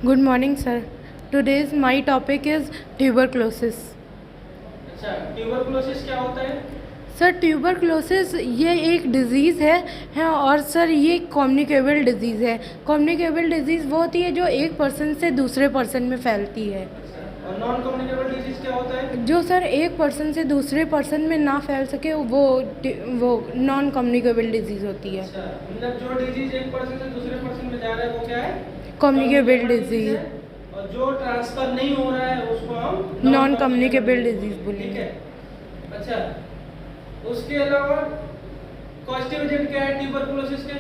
Good morning, sir. Today's my topic is tuberculosis. अच्छा, tuberculosis क्या होता है? सर ट्यूबरकुलोसिस ये एक डिज़ीज़ है और सर ये कम्युनिकेबल डिज़ीज़ है। कम्युनिकेबल डिज़ीज़ वो होती है जो एक पर्सन से दूसरे पर्सन में फैलती है। अच्छा, और नॉन कम्युनिकेबल डिजीज क्या होता है? जो सर एक पर्सन से दूसरे पर्सन में ना फैल सके वो नॉन कम्युनिकेबल डिज़ीज़ होती है। अच्छा, मतलब जो डिजीज एक पर्सन से दूसरे पर्सन में जा रहा है वो क्या है? Communicable Communicable disease. disease है। और जो ट्रांसफर नहीं हो रहा है उसको हम नॉन कम्युनिकेबल डिज़ीज़ ठीक बोलेंगे। है। अच्छा, उसके अलावा कॉजेटिव एजेंट क्या है ट्यूबरकुलोसिस के?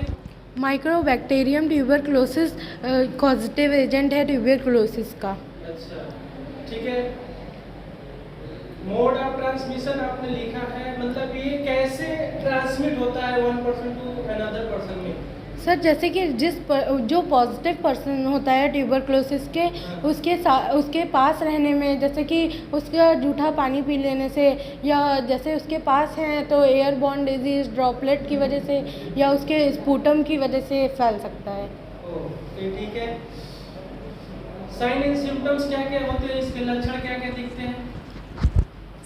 माइक्रोबैक्टीरियम ट्यूबरकुलोसिस कॉजेटिव एजेंट है ट्यूबरकुलोसिस का। अच्छा, ठीक है। मोड ऑफ ट्रांसमिशन आपने लिखा है, मतलब ये कैसे ट्रांसमिट होता है one person to another person में? सर जैसे कि जो पॉजिटिव पर्सन होता है ट्यूबरकुलोसिस के उसके पास रहने में, जैसे कि उसका जूठा पानी पी लेने से, या जैसे उसके पास हैं तो एयरबॉर्न डिजीज़ ड्रॉपलेट की वजह से या उसके स्पूटम की वजह से फैल सकता है। ओके, ठीक है। साइन एंड सिम्टम्स क्या क्या होते हैं, इसके लक्षण क्या क्या दिखते हैं?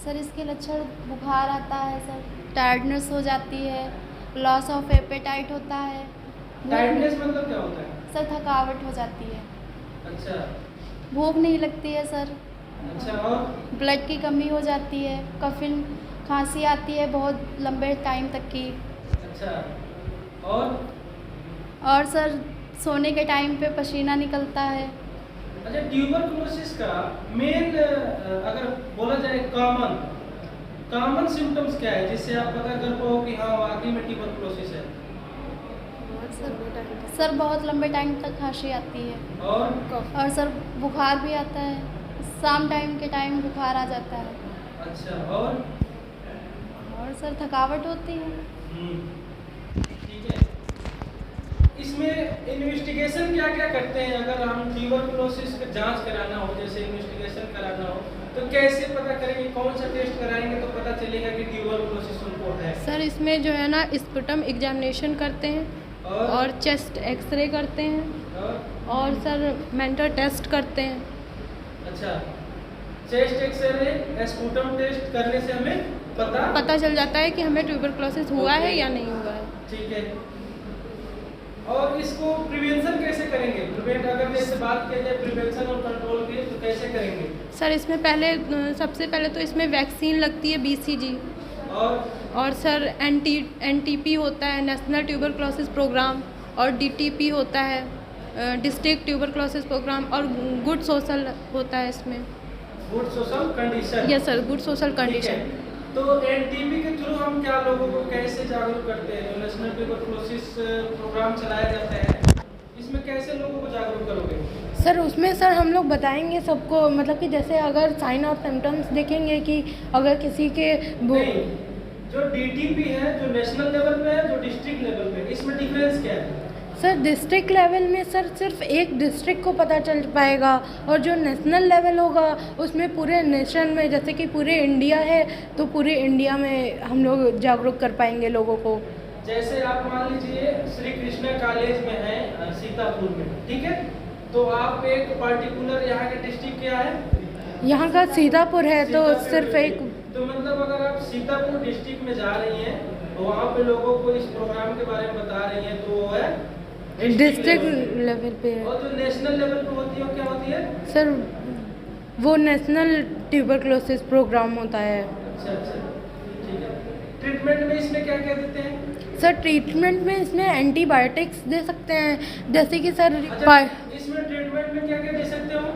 सर इसके लक्षण बुखार आता है सर, टायर्डनेस हो जाती है, लॉस ऑफ एपेटाइट होता है, टायर्डनेस मतलब क्या होता है? सर थकावट हो जाती है, अच्छा, भूख नहीं लगती है सर, अच्छा, और ब्लड की कमी हो जाती है, कफिन खांसी आती है बहुत लंबे टाइम तक की, अच्छा, और सर सोने के टाइम पे पसीना निकलता है। अच्छा, ट्यूबरकुलोसिस का मेन अगर बोला जाए कॉमन सिम्टम्स क्या है जिससे आप पता कर पाओ कि हाँ वाकई में ट्यूबरकुलोसिस है? सर बहुत लंबे टाइम तक खांसी आती है और सर बुखार भी आता है, शाम टाइम के टाइम बुखार आ जाता है, अच्छा, और सर थकावट होती है। ठीक है। इसमें इन्वेस्टिगेशन क्या क्या करते हैं? अगर हम ट्यूबरकुलोसिस का जांच कराना हो, जैसे इन्वेस्टिगेशन कराना हो, तो कैसे पता करेंगे? कौन सा टेस्ट कराएंगे तो पता चलेगा कि ट्यूबरकुलोसिस उनको है? सर इसमें जो है ना स्पुटम एग्जामिनेशन करते हैं और चेस्ट एक्सरे करते हैं और सर मेंटल टेस्ट करते हैं। अच्छा, चेस्ट एक्सरे स्पुटम टेस्ट करने से हमें पता चल जाता है कि हमें ट्यूबरकुलोसिस हुआ है या नहीं हुआ है। ठीक है। और इसको प्रिवेंशन कैसे करेंगे? प्रिवेंट अगर जैसे बात की जाए प्रिवेंशन और कंट्रोल की, तो कैसे करेंगे? सर इसमें सबसे पहले तो इसमें वैक्सीन लगती है BCG, और सर NTP होता है, नेशनल ट्यूबरकुलोसिस प्रोग्राम, और DTP होता है, डिस्ट्रिक्ट ट्यूबरकुलोसिस प्रोग्राम, और गुड सोशल होता है इसमें। Good social condition? Yes sir, good social condition. तो NTP के थ्रू हम क्या लोगों को कैसे जागरूक करते हैं? जो नेशनल ट्यूबरकुलोसिस प्रोग्राम चलाया जाता है, इसमें कैसे लोगों को जागरूक करोगे? सर उसमें सर हम लोग बताएंगे सबको, मतलब कि जैसे अगर साइन ऑफ सिम्टम्स देखेंगे कि अगर किसी के नहीं, जो DTP है जो नेशनल लेवल पे है, जो डिस्ट्रिक्ट लेवल पे है, इसमें डिफरेंस क्या है? सर डिस्ट्रिक्ट लेवल में सर सिर्फ एक डिस्ट्रिक्ट को पता चल पाएगा, और जो नेशनल लेवल होगा उसमें पूरे नेशन में, जैसे कि पूरे इंडिया है तो पूरे इंडिया में हम लोग जागरूक कर पाएंगे लोगों को। जैसे आप मान लीजिए श्री कृष्णा कॉलेज में है सीतापुर में, ठीक है, तो आप एक पर्टिकुलर यहाँ के डिस्ट्रिक्ट क्या है? यहाँ का सीतापुर है, तो सिर्फ एक। तो मतलब अगर आप सीतापुर डिस्ट्रिक्ट में जा रही हैं तो वहाँ पे लोगों को इस प्रोग्राम के बारे में बता रही हैं, तो वो है डिस्ट्रिक्ट लेवल पे है। और जो नेशनल लेवल पे होती है वो क्या होती है? सर वो नेशनल ट्यूबरकुलोसिस प्रोग्राम होता है। अच्छा, अच्छा, ठीक है। ट्रीटमेंट में इसमें क्या क्या देते हैं? सर ट्रीटमेंट में इसमें एंटीबायोटिक्स दे सकते हैं, जैसे कि सर अच्छा, इसमें ट्रीटमेंट में क्या क्या दे सकते हो?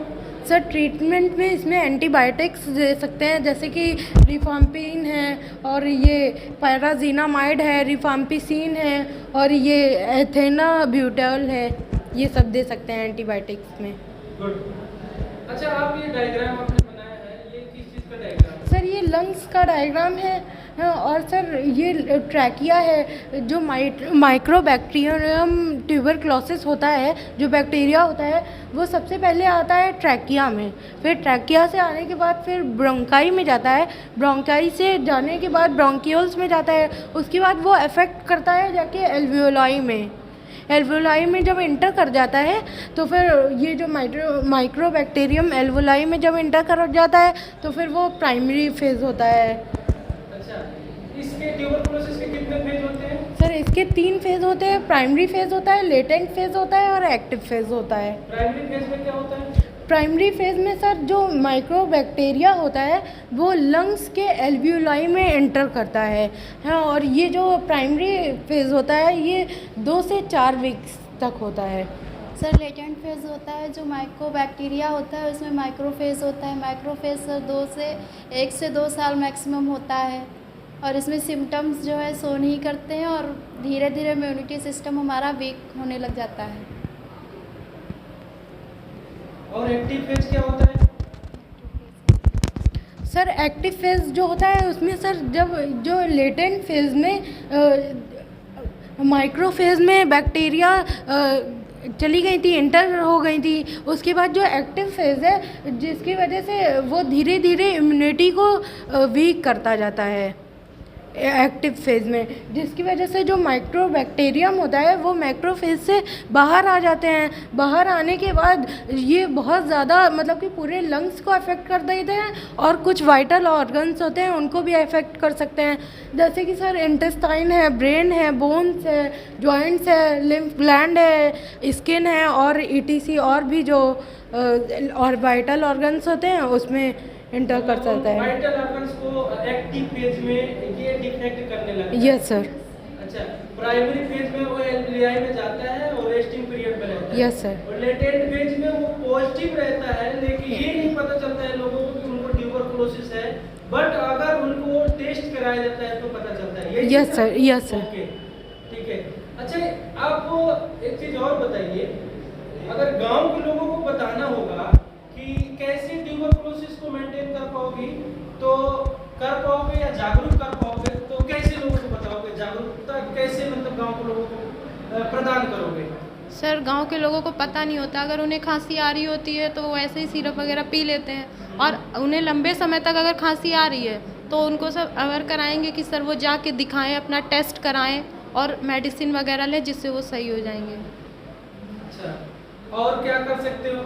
सर ट्रीटमेंट में इसमें एंटीबायोटिक्स दे सकते हैं, जैसे कि रिफाम्पिन है, और ये पैराजीनामाइड है, रिफाम्पिसिन है, और ये एथेनाब्यूटोल है, ये सब दे सकते हैं एंटीबायोटिक्स में। गुड। अच्छा, आप ये डायग्राम आपने बनाया है, ये किस चीज़ का डायग्राम है? सर ये लंग्स का डायग्राम है, और सर ये ट्रैकिया है। जो माइक्रोबैक्टीरियम ट्यूबरकुलोसिस होता है, जो बैक्टीरिया होता है, वो सबसे पहले आता है ट्रैकिया में, फिर ट्रैकिया से आने के बाद फिर ब्रोंकाई में जाता है, ब्रोंकाई से जाने के बाद ब्रोंकियोल्स में जाता है, उसके बाद वो अफेक्ट करता है जाके एल्वियोलाई में, एल्वोलाई में जब इंटर कर जाता है तो फिर ये जो माइक्रोबैक्टीरियम एल्वोलाई में जब इंटर कर जाता है तो फिर वो प्राइमरी फेज़ होता है। अच्छा, इसके ट्यूबरकुलोसिस के कितने फेज होते हैं? सर इसके 3 फेज़ होते हैं, प्राइमरी फेज़ होता है, लेटेंट फेज़ होता है और एक्टिव फेज़ होता है। प्राइमरी फेज में क्या होता है? प्राइमरी फेज़ में सर जो माइक्रोबैक्टीरिया होता है वो लंग्स के एल्वुलाई में एंटर करता है। हाँ, और ये जो प्राइमरी फेज़ होता है ये 2 से 4 वीक्स तक होता है। सर लेटेंट फेज़ होता है जो माइक्रोबैक्टीरिया होता है उसमें माइक्रोफेज़ होता है। माइक्रोफेज़ सर 1 से 2 साल मैक्सिमम होता है और इसमें सिम्टम्स जो है शो नहीं करते हैं और धीरे धीरे इम्यूनिटी सिस्टम हमारा वीक होने लग जाता है। और एक्टिव फेज क्या होता है? सर एक्टिव फेज़ जो होता है उसमें सर जब जो लेटेंट फेज़ में माइक्रोफेज़ में बैक्टीरिया चली गई थी, एंटर हो गई थी, उसके बाद जो एक्टिव फेज़ है जिसकी वजह से वो धीरे धीरे इम्यूनिटी को वीक करता जाता है एक्टिव फेज़ में, जिसकी वजह से जो माइक्रोबैक्टीरियम होता है वो माइक्रोफेज़ से बाहर आ जाते हैं। बाहर आने के बाद ये बहुत ज़्यादा मतलब कि पूरे लंग्स को अफेक्ट कर देते हैं और कुछ वाइटल ऑर्गन्स होते हैं उनको भी अफेक्ट कर सकते हैं, जैसे कि सर इंटेस्टाइन है, ब्रेन है, बोन्स है, जॉइंट्स है, लिम्फ ग्लैंड है, स्किन है और ETC और भी जो और वाइटल ऑर्गन्स होते हैं उसमें इंटर कर सकता है। वाइटल ऑर्गन्स को एक्टिव फेज में ये डिफेक्ट करने लगता है। Yes sir. अच्छा, प्राइमरी फेज में वो एल्वुलाई में जाता है और रेस्टिंग पीरियड में रहता है। Yes sir. और लेटेंट फेज में वो पॉजिटिव रहता है लेकिन ये नहीं पता चलता है लोगों को कि उनको ट्यूबरकुलोसिस है, बट अगर उनको टेस्ट कराया जाता है तो पता चलता है। Yes sir. Yes sir. Okay, ठीक है। अच्छा, आप एक चीज और बताइए, अगर गांव के लोगों को बताना होगा कि कैसे ट्यूबरकुलोसिस को मेंटेन कर पाओगी तो कर पाओगे या जागरूक कर पाओगे, तो कैसे लोगों को बताओगे, जागरूकता कैसे मतलब गांव के लोगों को प्रदान करोगे? सर गांव के लोगों को पता नहीं होता, अगर उन्हें खांसी आ रही होती है तो वो ऐसे ही सिरप वगैरह पी लेते हैं और उन्हें लंबे समय तक अगर खांसी आ रही है तो उनको सब अवेयर कराएंगे कि सर वो जाके दिखाएं, अपना टेस्ट कराएं और मेडिसिन वगैरह लें जिससे वो सही हो जाएंगे। अच्छा, और क्या कर सकते हो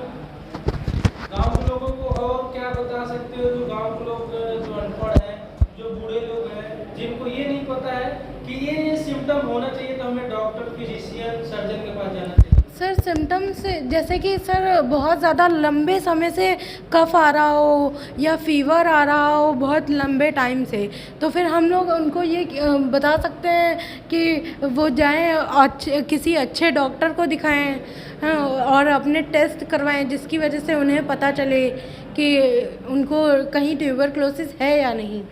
गांव के लोगों को, और क्या बता सकते हो जो गांव के लोग जो अनपढ़ हैं, जो बूढ़े लोग हैं, जिनको ये नहीं पता है कि ये सिम्टम होना चाहिए तो हमें डॉक्टर, फिजिशियन, सर्जन के पास जाना चाहिए? सर सिम्टम्स जैसे कि सर बहुत ज़्यादा लंबे समय से कफ आ रहा हो या फीवर आ रहा हो बहुत लंबे टाइम से, तो फिर हम लोग उनको ये बता सकते हैं कि वो जाएं किसी अच्छे डॉक्टर को दिखाएं, हाँ, और अपने टेस्ट करवाएं जिसकी वजह से उन्हें पता चले कि उनको कहीं ट्यूबरकुलोसिस है या नहीं।